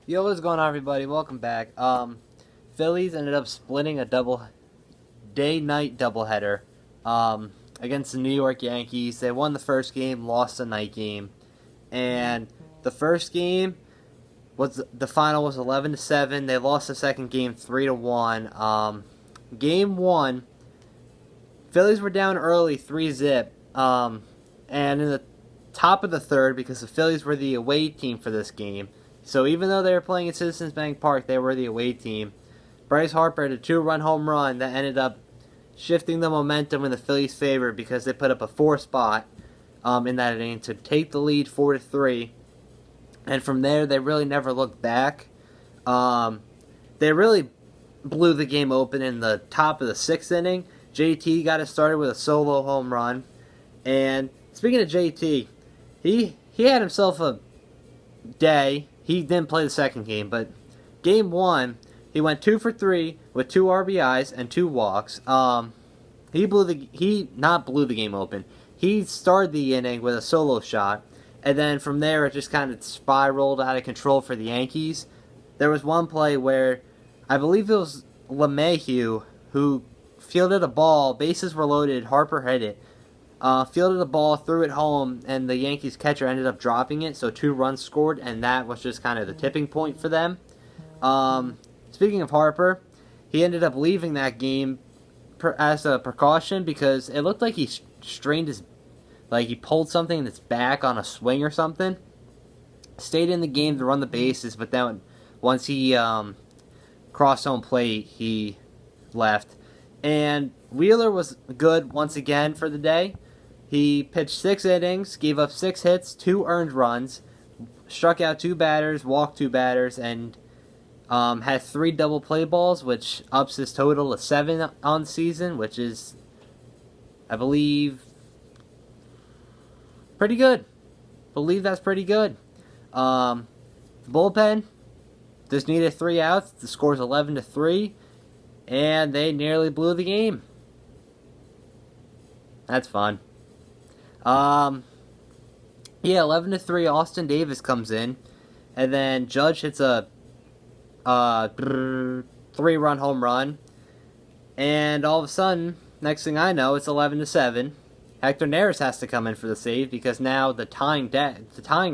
Yo, what's going on, everybody? Welcome back. Phillies ended up splitting a double day-night doubleheader against the New York Yankees. They won the first game, lost the night game, and the first game was the final was 11-7. They lost the second game 3-1. Game one, Phillies were down early 3-zip, and in the top of the third, because the Phillies were the away team for this game. So even though they were playing at Citizens Bank Park, they were the away team. Bryce Harper had a 2-run home run that ended up shifting the momentum in the Phillies' favor because they put up a 4 spot in that inning to take the lead 4-3. And from there, they really never looked back. They really blew the game open in the top of the 6th inning. JT got it started with a solo home run. And speaking of JT, he had himself a day. He didn't play the second game, but game one, he went 2 for 3 with 2 RBIs and 2 walks. He not blew the game open. He started the inning with a solo shot, and then from there it just kind of spiraled out of control for the Yankees. There was one play where I believe it was LeMahieu who fielded a ball, bases were loaded, Harper hit it. Fielded the ball, threw it home, and the Yankees catcher ended up dropping it, so 2 runs scored, and that was just kind of the tipping point for them. Speaking of Harper, he ended up leaving that game as a precaution because it looked like he strained he pulled something in his back on a swing or something. Stayed in the game to run the bases, but then once he crossed home plate, he left. And Wheeler was good once again for the day. He pitched 6 innings, gave up 6 hits, 2 earned runs, struck out 2 batters, walked 2 batters, and had 3 double play balls, which ups his total to 7 on the season, which is, I believe, pretty good. That's pretty good. The bullpen just needed 3 outs. The score's 11-3, and they nearly blew the game. That's fun. 11-3. Austin Davis comes in, and then Judge hits a 3-run home run, and all of a sudden, next thing I know, it's 11-7. Hector Neris has to come in for the save because now the tying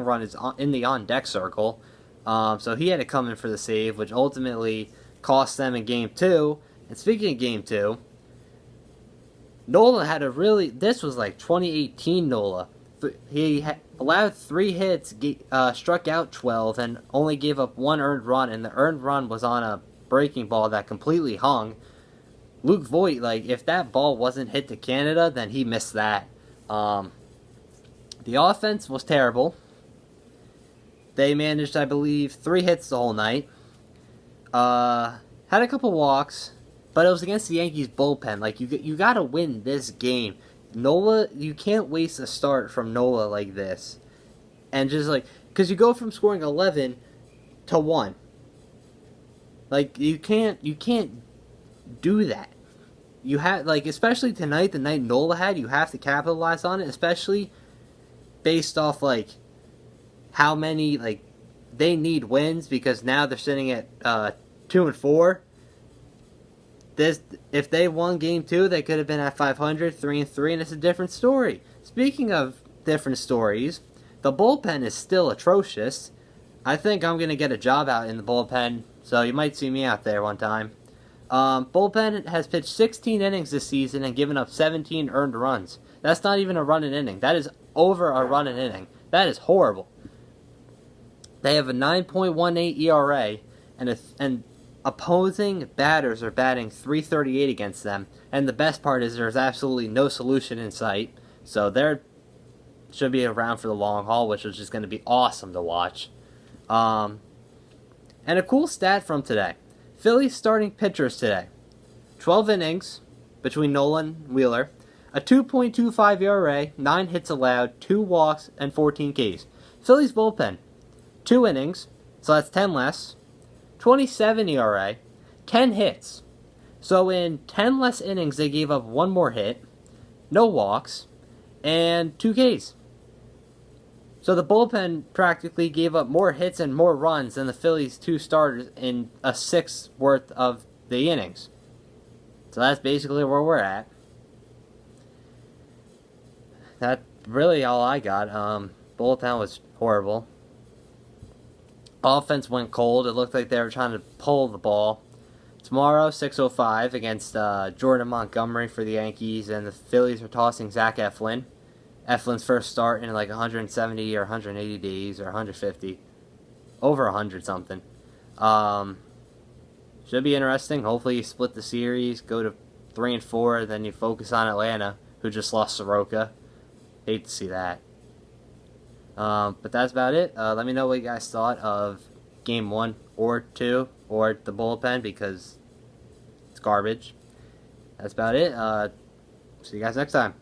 run is in the on-deck circle, so he had to come in for the save, which ultimately cost them in Game 2. And speaking of Game 2, Nola had this was like 2018 Nola. He allowed 3 hits, struck out 12, and only gave up 1 earned run, and the earned run was on a breaking ball that completely hung. Luke Voigt, if that ball wasn't hit to Canada, then he missed that. The offense was terrible. They managed, I believe, 3 hits the whole night. Had a couple walks. But it was against the Yankees bullpen. You got to win this game. Nola, you can't waste a start from Nola like this. And just because you go from scoring 11 to 1. You can't do that. You have, especially tonight, the night Nola had, you have to capitalize on it, especially based off, how many, they need wins because now they're sitting at 2-4. If they won Game 2, they could have been at 500, 3-3, and it's a different story. Speaking of different stories, the bullpen is still atrocious. I think I'm going to get a job out in the bullpen, so you might see me out there one time. Bullpen has pitched 16 innings this season and given up 17 earned runs. That's not even a run an inning. That is over a run an inning. That is horrible. They have a 9.18 ERA, and opposing batters are batting .338 against them, and the best part is there's absolutely no solution in sight, so they should be around for the long haul, which is just going to be awesome to watch. And a cool stat from today. Phillies starting pitchers today. 12 innings between Nolan and Wheeler, a 2.25 ERA, 9 hits allowed, 2 walks, and 14 Ks. Phillies bullpen, 2 innings, so that's 10 less, 27 ERA, 10 hits. So in 10 less innings, they gave up 1 more hit, no walks, and 2 Ks. So the bullpen practically gave up more hits and more runs than the Phillies' two starters in a sixth worth of the innings. So that's basically where we're at. That's really all I got. Bullpen was horrible. Offense went cold. It looked like they were trying to pull the ball. Tomorrow, 6:05 against Jordan Montgomery for the Yankees, and the Phillies are tossing Zach Eflin. Eflin's first start in like 170 or 180 days or 150, over 100 something. Should be interesting. Hopefully, you split the series, go to 3-4, then you focus on Atlanta, who just lost Soroka. Hate to see that. But that's about it. Let me know what you guys thought of Game 1 or 2 or the bullpen because it's garbage. That's about it. See you guys next time.